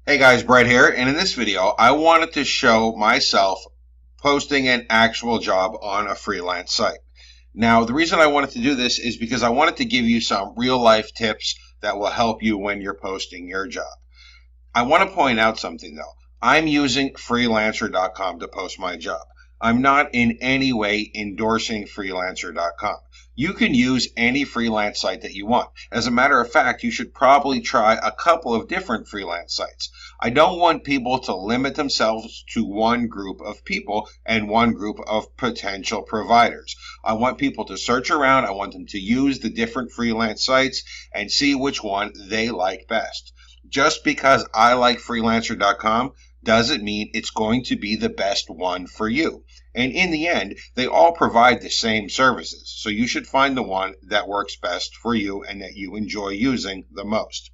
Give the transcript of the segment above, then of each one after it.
Hey guys, Brett here, and in this video I wanted to show myself posting an actual job on a freelance site. Now, the reason I wanted to do this is because I wanted to give you some real life tips that will help you when you're posting your job. I want to point out something though. I'm using freelancer.com to post my job. I'm not in any way endorsing freelancer.com. You can use any freelance site that you want. As a matter of fact, you should probably try a couple of different freelance sites. I don't want people to limit themselves to one group of people and one group of potential providers. I want people to search around. I want them to use the different freelance sites and see which one they like best. Just because I like freelancer.com doesn't mean it's going to be the best one for you. And in the end, they all provide the same services. So you should find the one that works best for you and that you enjoy using the most.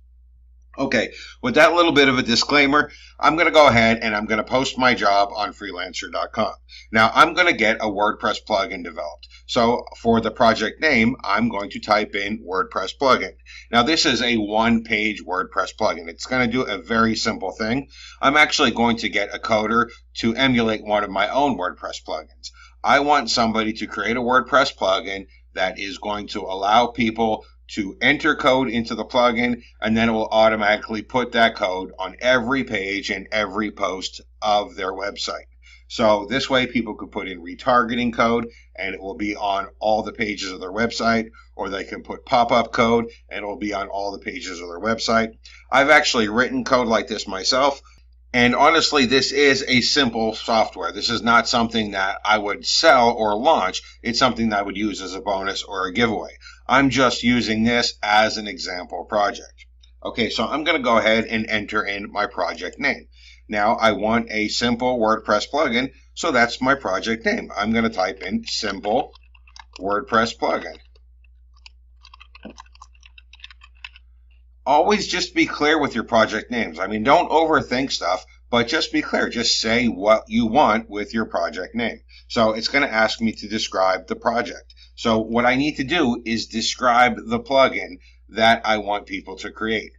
Okay, with that little bit of a disclaimer, I'm going to go ahead and I'm going to post my job on freelancer.com. Now, I'm going to get a WordPress plugin developed. So for the project name, I'm going to type in WordPress plugin. Now, this is a one-page WordPress plugin. It's going to do a very simple thing. I'm actually going to get a coder to emulate one of my own WordPress plugins. I want somebody to create a WordPress plugin that is going to allow people to enter code into the plugin, and then it will automatically put that code on every page and every post of their website. So this way people could put in retargeting code and it will be on all the pages of their website, or they can put pop-up code and it will be on all the pages of their website. I've actually written code like this myself. And honestly, this is a simple software. This is not something that I would sell or launch. It's something that I would use as a bonus or a giveaway. I'm just using this as an example project. Okay, so I'm going to go ahead and enter in my project name. Now, I want a simple WordPress plugin, so that's my project name. I'm going to type in simple WordPress plugin. Always just be clear with your project names. I mean, don't overthink stuff, but just be clear. Just say what you want with your project name. So it's going to ask me to describe the project. So what I need to do is describe the plugin that I want people to create.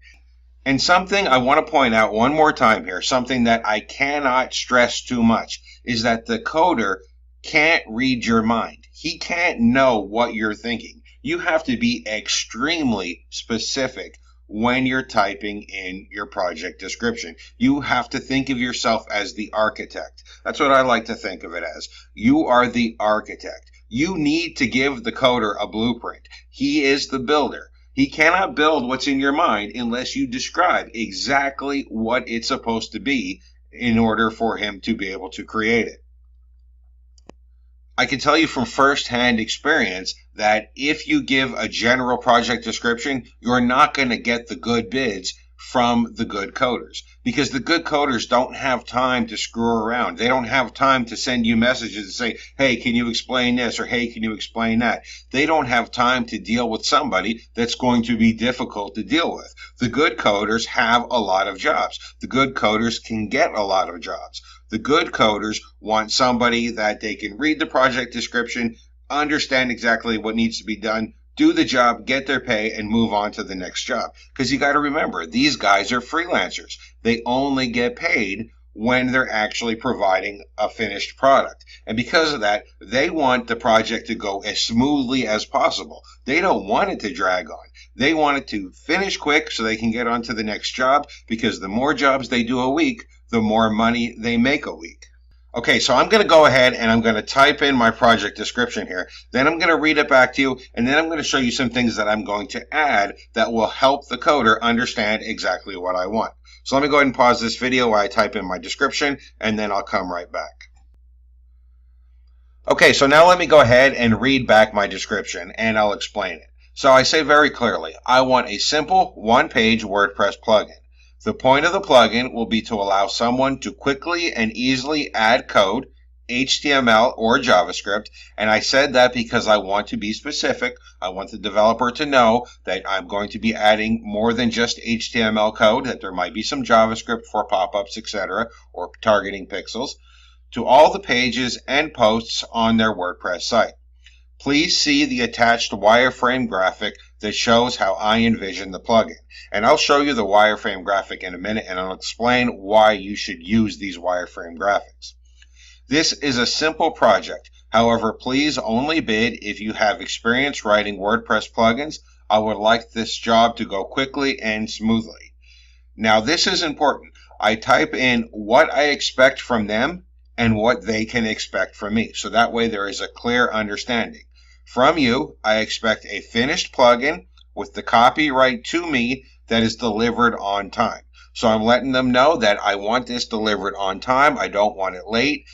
And something I want to point out one more time here, something that I cannot stress too much, is that the coder can't read your mind. He can't know what you're thinking. You have to be extremely specific when you're typing in your project description. You have to think of yourself as the architect. That's what I like to think of it as. You are the architect. You need to give the coder a blueprint. He is the builder. He cannot build what's in your mind unless you describe exactly what it's supposed to be in order for him to be able to create it. I can tell you from first-hand experience that if you give a general project description, you're not going to get the good bids from the good coders, because the good coders don't have time to screw around. They don't have time to send you messages and say, hey, can you explain this? Or hey, can you explain that? They don't have time to deal with somebody that's going to be difficult to deal with. The good coders have a lot of jobs. The good coders can get a lot of jobs. The good coders want somebody that they can read the project description, understand exactly what needs to be done, do the job, get their pay, and move on to the next job. Because you got to remember, these guys are freelancers. They only get paid when they're actually providing a finished product. And because of that, they want the project to go as smoothly as possible. They don't want it to drag on. They want it to finish quick so they can get on to the next job, because the more jobs they do a week, the more money they make a week. Okay, so I'm going to go ahead and I'm going to type in my project description here. Then I'm going to read it back to you, and then I'm going to show you some things that I'm going to add that will help the coder understand exactly what I want. So let me go ahead and pause this video while I type in my description, and then I'll come right back. Okay, so now let me go ahead and read back my description, and I'll explain it. So I say very clearly, I want a simple one-page WordPress plugin. The point of the plugin will be to allow someone to quickly and easily add code, HTML or JavaScript, and I said that because I want to be specific. I want the developer to know that I'm going to be adding more than just HTML code, that there might be some JavaScript for pop-ups, etc., or targeting pixels, to all the pages and posts on their WordPress site. Please see the attached wireframe graphic that shows how I envision the plugin. And I'll show you the wireframe graphic in a minute, and I'll explain why you should use these wireframe graphics. This is a simple project. However, please only bid if you have experience writing WordPress plugins. I would like this job to go quickly and smoothly. Now, this is important. I type in what I expect from them and what they can expect from me. So that way there is a clear understanding. From you, I expect a finished plugin with the copyright to me that is delivered on time. So I'm letting them know that I want this delivered on time. I don't want it late.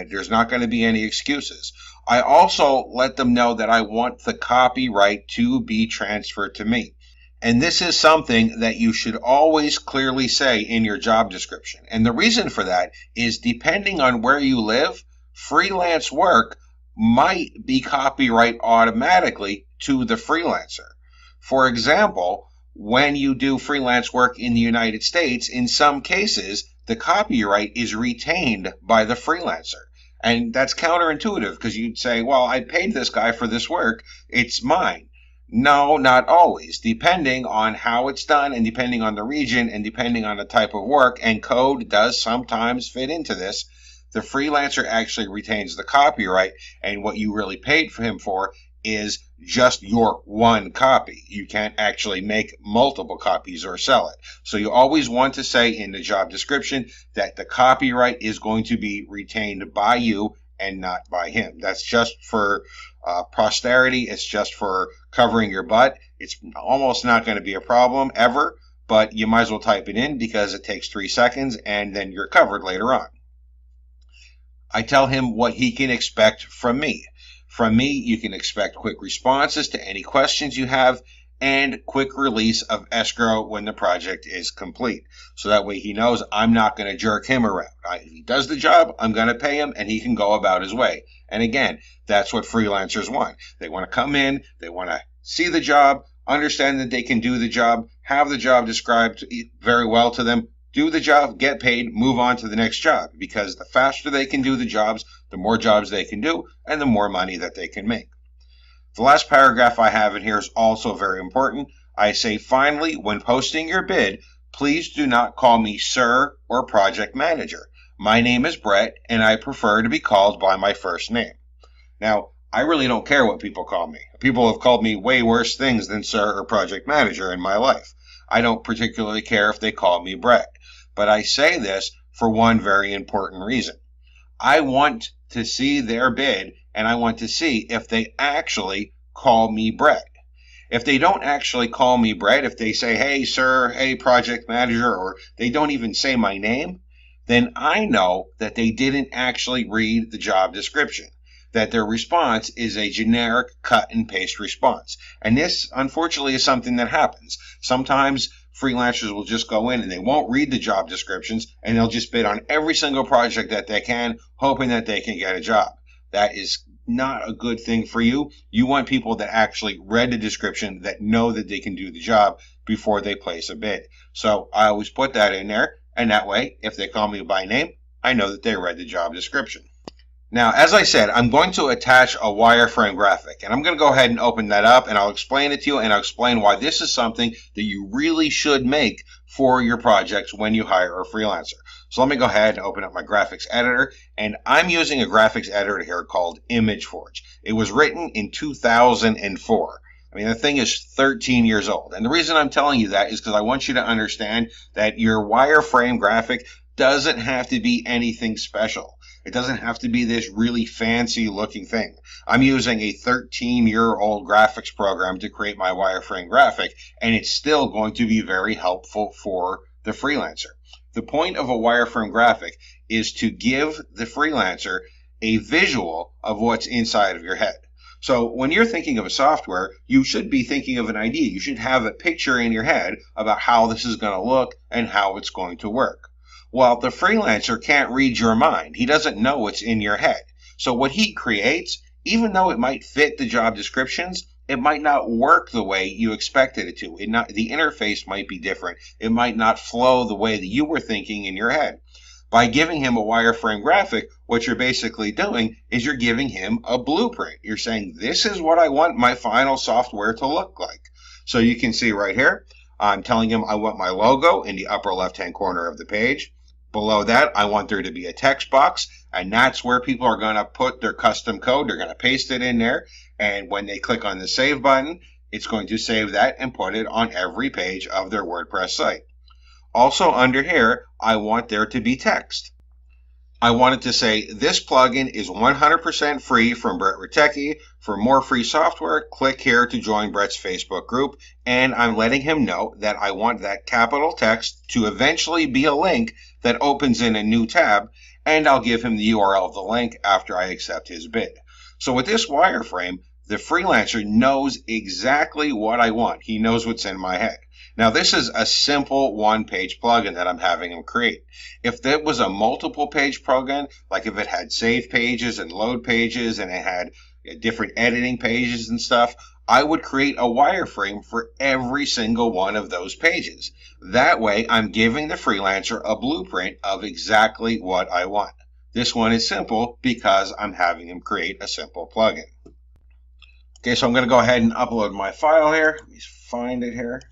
There's not going to be any excuses. I also let them know that I want the copyright to be transferred to me. And this is something that you should always clearly say in your job description. And the reason for that is depending on where you live, freelance work might be copyright automatically to the freelancer. For example, when you do freelance work in the United States, in some cases, the copyright is retained by the freelancer. And that's counterintuitive because you'd say, well, I paid this guy for this work, it's mine. No, not always. Depending on how it's done and depending on the region and depending on the type of work, and code does sometimes fit into this, the freelancer actually retains the copyright, and what you really paid for him for is just your one copy. You can't actually make multiple copies or sell it. So you always want to say in the job description that the copyright is going to be retained by you and not by him. That's just for posterity. It's just for covering your butt. It's almost not going to be a problem ever, but you might as well type it in because it takes 3 seconds and then you're covered later on. I tell him what he can expect from me. From me, you can expect quick responses to any questions you have and quick release of escrow when the project is complete. So that way he knows I'm not going to jerk him around. If he does the job, I'm going to pay him and he can go about his way. And again, that's what freelancers want. They want to come in, they want to see the job, understand that they can do the job, have the job described very well to them, do the job, get paid, move on to the next job. Because the faster they can do the jobs, the more jobs they can do, and the more money that they can make. The last paragraph I have in here is also very important. I say, finally, when posting your bid, please do not call me sir or project manager. My name is Brett, and I prefer to be called by my first name. Now, I really don't care what people call me. People have called me way worse things than sir or project manager in my life. I don't particularly care if they call me Brett. But I say this for one very important reason. I want to see their bid, and I want to see if they actually call me Brett. If they don't actually call me Brett, if they say, hey, sir, hey, project manager, or they don't even say my name, then I know that they didn't actually read the job description, that their response is a generic cut and paste response. And this, unfortunately, is something that happens. Sometimes freelancers will just go in and they won't read the job descriptions and they'll just bid on every single project that they can, hoping that they can get a job. That is not a good thing for you. You want people that actually read the description, that know that they can do the job before they place a bid. So I always put that in there, and that way, if they call me by name, I know that they read the job description. Now, as I said, I'm going to attach a wireframe graphic, and I'm going to go ahead and open that up, and I'll explain it to you, and I'll explain why this is something that you really should make for your projects when you hire a freelancer. So let me go ahead and open up my graphics editor, and I'm using a graphics editor here called ImageForge. It was written in 2004. I mean, the thing is 13 years old, and the reason I'm telling you that is because I want you to understand that your wireframe graphic doesn't have to be anything special. It doesn't have to be this really fancy looking thing. I'm using a 13-year-old graphics program to create my wireframe graphic, and it's still going to be very helpful for the freelancer. The point of a wireframe graphic is to give the freelancer a visual of what's inside of your head. So when you're thinking of a software, you should be thinking of an idea. You should have a picture in your head about how this is going to look and how it's going to work. Well, the freelancer can't read your mind. He doesn't know what's in your head. So what he creates, even though it might fit the job descriptions, it might not work the way you expected it to. The interface might be different. It might not flow the way that you were thinking in your head. By giving him a wireframe graphic, what you're basically doing is you're giving him a blueprint. You're saying, this is what I want my final software to look like. So you can see right here, I'm telling him I want my logo in the upper left-hand corner of the page. Below that, I want there to be a text box, and that's where people are going to put their custom code. They're going to paste it in there, and when they click on the save button, it's going to save that and put it on every page of their WordPress site. Also under here, I want there to be text. I wanted to say this plugin is 100% free from Brett Ratecky. For more free software, click here to join Brett's Facebook group. And I'm letting him know that I want that capital text to eventually be a link that opens in a new tab. And I'll give him the URL of the link after I accept his bid. So with this wireframe, the freelancer knows exactly what I want. He knows what's in my head. Now, this is a simple one-page plugin that I'm having him create. If that was a multiple-page plugin, like if it had save pages and load pages and it had different editing pages and stuff, I would create a wireframe for every single one of those pages. That way, I'm giving the freelancer a blueprint of exactly what I want. This one is simple because I'm having him create a simple plugin. Okay, so I'm going to go ahead and upload my file here. Let me find it here.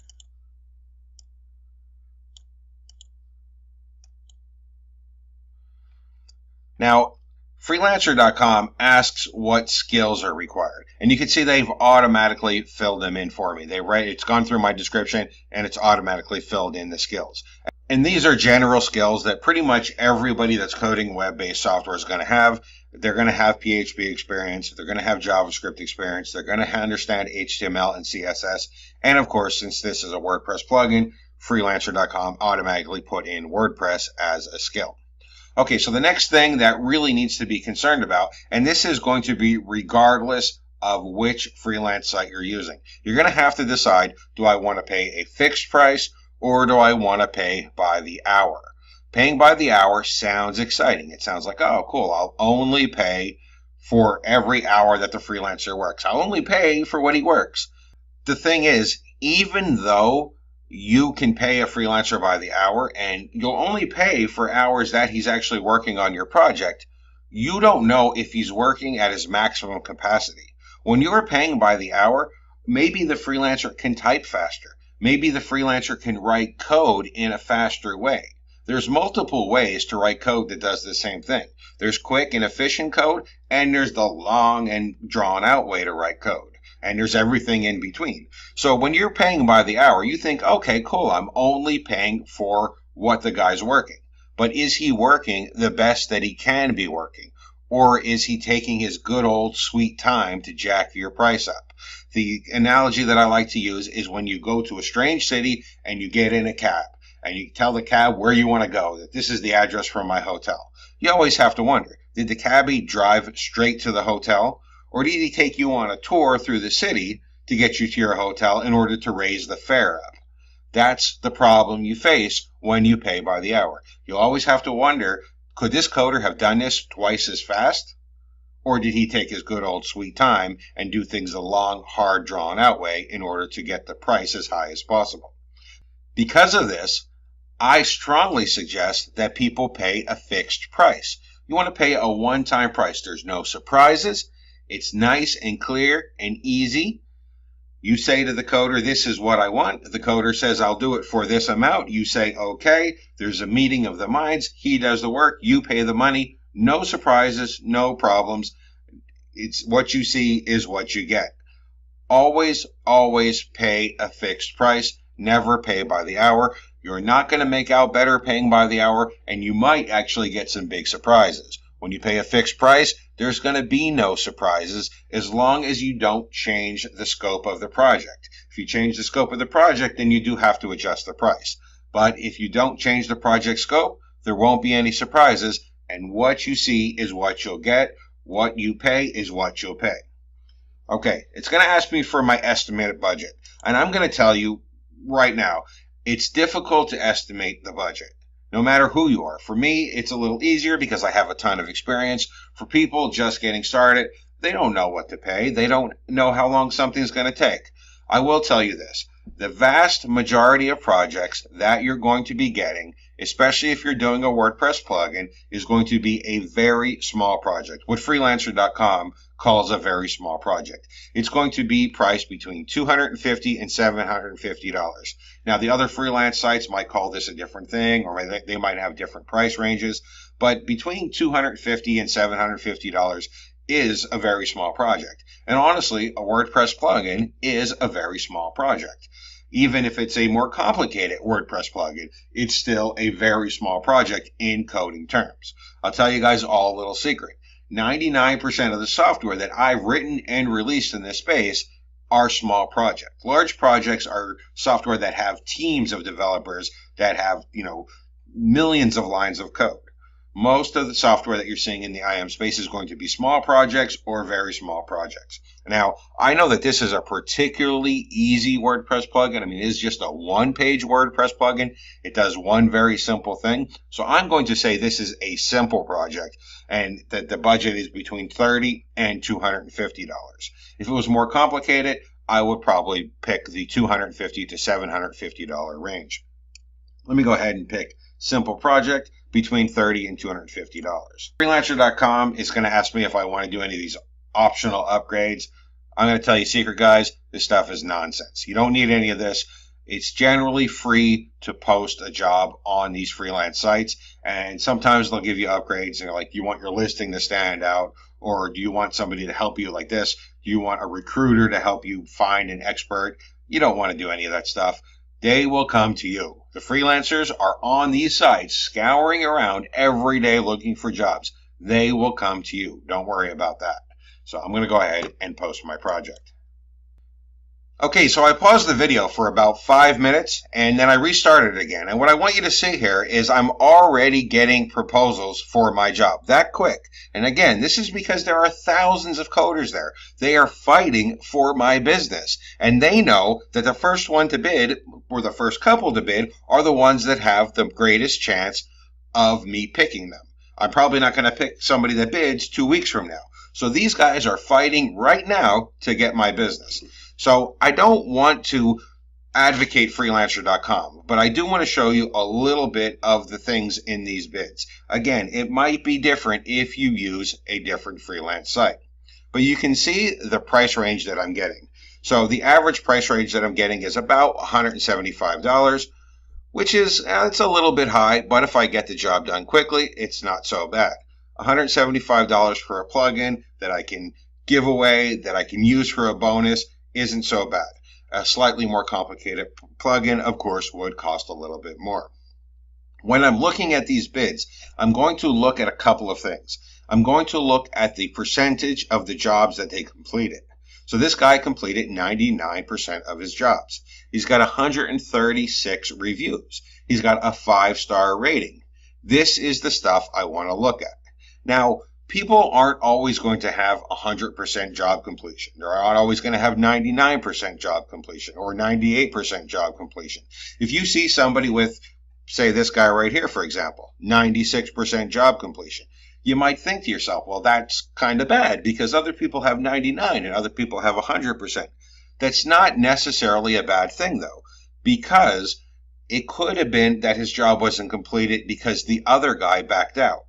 Now, freelancer.com asks what skills are required. And you can see they've automatically filled them in for me. It's gone through my description and it's automatically filled in the skills. And these are general skills that pretty much everybody that's coding web-based software is going to have. They're going to have PHP experience. They're going to have JavaScript experience. They're going to understand HTML and CSS. And of course, since this is a WordPress plugin, freelancer.com automatically put in WordPress as a skill. Okay, so the next thing that really needs to be concerned about, and this is going to be regardless of which freelance site you're using. You're going to have to decide, do I want to pay a fixed price or do I want to pay by the hour? Paying by the hour sounds exciting. It sounds like, oh, cool, I'll only pay for every hour that the freelancer works. I'll only pay for what he works. The thing is, even though you can pay a freelancer by the hour and you'll only pay for hours that he's actually working on your project, you don't know if he's working at his maximum capacity. When you're paying by the hour, maybe the freelancer can type faster. Maybe the freelancer can write code in a faster way. There's multiple ways to write code that does the same thing. There's quick and efficient code, and there's the long and drawn out way to write code. And there's everything in between. So when you're paying by the hour, you think, okay, cool, I'm only paying for what the guy's working. But is he working the best that he can be working? Or is he taking his good old sweet time to jack your price up? The analogy that I like to use is when you go to a strange city and you get in a cab and you tell the cab where you want to go, that this is the address for my hotel. You always have to wonder, did the cabbie drive straight to the hotel? Or did he take you on a tour through the city to get you to your hotel in order to raise the fare up? That's the problem you face when you pay by the hour. You always have to wonder, could this coder have done this twice as fast? Or did he take his good old sweet time and do things the long, hard, drawn-out way in order to get the price as high as possible? Because of this, I strongly suggest that people pay a fixed price. You want to pay a one-time price. There's no surprises. It's nice and clear and easy. You say to the coder, this is what I want. The coder says, I'll do it for this amount. You say, okay. There's a meeting of the minds. He does the work. You pay the money. No surprises, no problems. It's what you see is what you get. Always, always pay a fixed price. Never pay by the hour. You're not going to make out better paying by the hour, and you might actually get some big surprises. When you pay a fixed price, there's going to be no surprises as long as you don't change the scope of the project. If you change the scope of the project, then you do have to adjust the price. But if you don't change the project scope, there won't be any surprises, and what you see is what you'll get. What you pay is what you'll pay. Okay, it's going to ask me for my estimated budget, and I'm going to tell you right now, it's difficult to estimate the budget. No matter who you are. For me, it's a little easier because I have a ton of experience. For people just getting started, they don't know what to pay. They don't know how long something's going to take. I will tell you this. The vast majority of projects that you're going to be getting, especially if you're doing a WordPress plugin, is going to be a very small project. What Freelancer.com calls a very small project. It's going to be priced between $250 and $750. Now, the other freelance sites might call this a different thing, or they might have different price ranges, but between $250 and $750 is a very small project. And honestly, a WordPress plugin is a very small project. Even if it's a more complicated WordPress plugin, it's still a very small project in coding terms. I'll tell you guys all a little secret. 99% of the software that I've written and released in this space are small projects. Large projects are software that have teams of developers that have, millions of lines of code. Most of the software that you're seeing in the IM space is going to be small projects or very small projects. Now, I know that this is a particularly easy WordPress plugin. I mean, it is just a one-page WordPress plugin. It does one very simple thing. So I'm going to say this is a simple project and that the budget is between $30 and $250. If it was more complicated, I would probably pick the $250 to $750 range. Let me go ahead and pick simple project between $30 and $250. Freelancer.com is going to ask me if I want to do any of these optional upgrades. I'm going to tell you a secret, guys. This stuff is nonsense. You don't need any of this. It's generally free to post a job on these freelance sites, and sometimes they'll give you upgrades. And like, you want your listing to stand out, or do you want somebody to help you like this? Do you want a recruiter to help you find an expert? You don't want to do any of that stuff. They will come to you. The freelancers are on these sites scouring around every day looking for jobs. They will come to you. Don't worry about that. So I'm going to go ahead and post my project. Okay, so I paused the video for about 5 minutes and then I restarted it again. And what I want you to see here is I'm already getting proposals for my job that quick. And again, this is because there are thousands of coders there. They are fighting for my business. And they know that the first one to bid, or the first couple to bid, are the ones that have the greatest chance of me picking them. I'm probably not going to pick somebody that bids 2 weeks from now. So these guys are fighting right now to get my business. So I don't want to advocate Freelancer.com, but I do want to show you a little bit of the things in these bids. Again, it might be different if you use a different freelance site, but you can see the price range that I'm getting. So the average price range that I'm getting is about $175, which is, it's a little bit high, but if I get the job done quickly, it's not so bad. $175 for a plugin that I can give away, that I can use for a bonus, isn't so bad. A slightly more complicated plugin, of course, would cost a little bit more. When I'm looking at these bids, I'm going to look at a couple of things. I'm going to look at the percentage of the jobs that they completed. So this guy completed 99% of his jobs. He's got 136 reviews. He's got a 5-star rating. This is the stuff I want to look at. Now, people aren't always going to have 100% job completion. They're not always going to have 99% job completion or 98% job completion. If you see somebody with, say, this guy right here, for example, 96% job completion, you might think to yourself, well, that's kind of bad because other people have 99 and other people have 100%. That's not necessarily a bad thing, though, because it could have been that his job wasn't completed because the other guy backed out.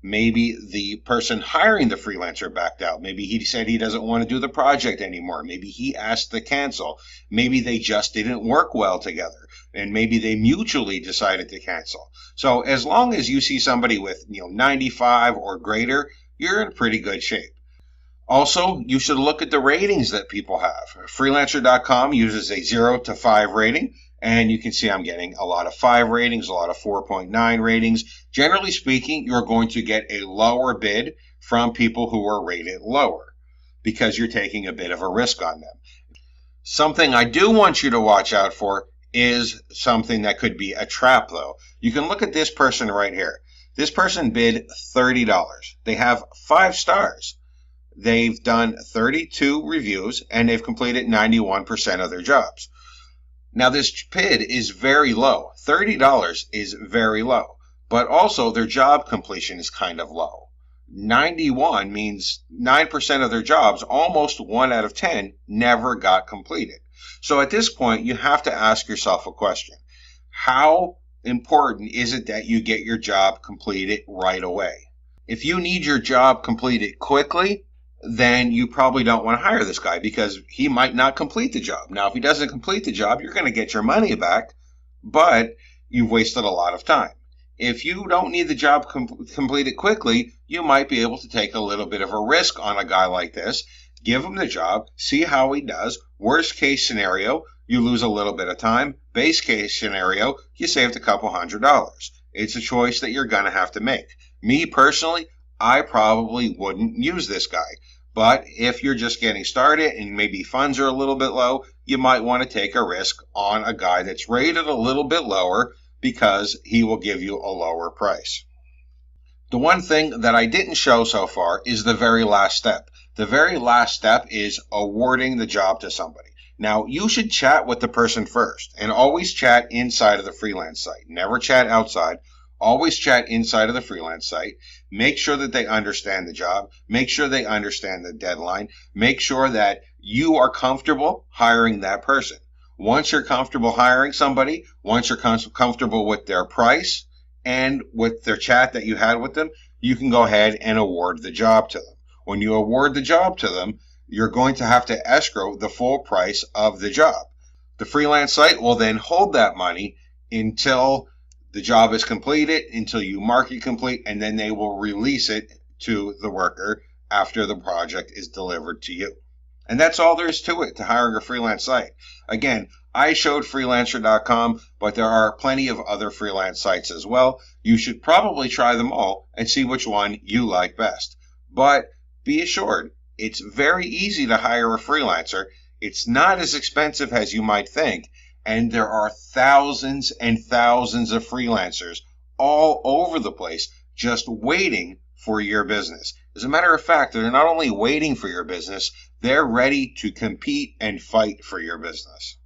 Maybe the person hiring the freelancer backed out. Maybe he said he doesn't want to do the project anymore. Maybe he asked to cancel. Maybe they just didn't work well together. And maybe they mutually decided to cancel. So as long as you see somebody with 95 or greater, you're in pretty good shape. Also, you should look at the ratings that people have. Freelancer.com uses a 0 to 5 rating. And you can see I'm getting a lot of 5 ratings, a lot of 4.9 ratings. Generally speaking, you're going to get a lower bid from people who are rated lower because you're taking a bit of a risk on them. Something I do want you to watch out for is something that could be a trap, though. You can look at this person right here. This person bid $30. They have 5 stars. They've done 32 reviews, and they've completed 91% of their jobs. Now, this bid is very low. $30 is very low, but also their job completion is kind of low. 91 means 9% of their jobs, almost 1 out of 10, never got completed. So at this point, you have to ask yourself a question. How important is it that you get your job completed right away? If you need your job completed quickly, then you probably don't want to hire this guy because he might not complete the job. Now, if he doesn't complete the job, you're going to get your money back, but you've wasted a lot of time. If you don't need the job completed quickly, you might be able to take a little bit of a risk on a guy like this. Give him the job, see how he does. Worst case scenario, you lose a little bit of time. Base case scenario, you saved a couple $100. It's a choice that you're going to have to make. Me personally, I probably wouldn't use this guy. But if you're just getting started and maybe funds are a little bit low, you might want to take a risk on a guy that's rated a little bit lower because he will give you a lower price. The one thing that I didn't show so far is the very last step. The very last step is awarding the job to somebody. Now, you should chat with the person first, and always chat inside of the freelance site. Never chat outside. Always chat inside of the freelance site. Make sure that they understand the job. Make sure they understand the deadline. Make sure that you are comfortable hiring that person. Once you're comfortable hiring somebody, once you're comfortable with their price and with their chat that you had with them, you can go ahead and award the job to them. When you award the job to them, you're going to have to escrow the full price of the job. The freelance site will then hold that money until the job is completed, until you mark it complete, and then they will release it to the worker after the project is delivered to you. And that's all there is to it, to hiring a freelance site. Again, I showed freelancer.com, but there are plenty of other freelance sites as well. You should probably try them all and see which one you like best. But be assured, it's very easy to hire a freelancer. It's not as expensive as you might think. And there are thousands and thousands of freelancers all over the place just waiting for your business. As a matter of fact, they're not only waiting for your business, they're ready to compete and fight for your business.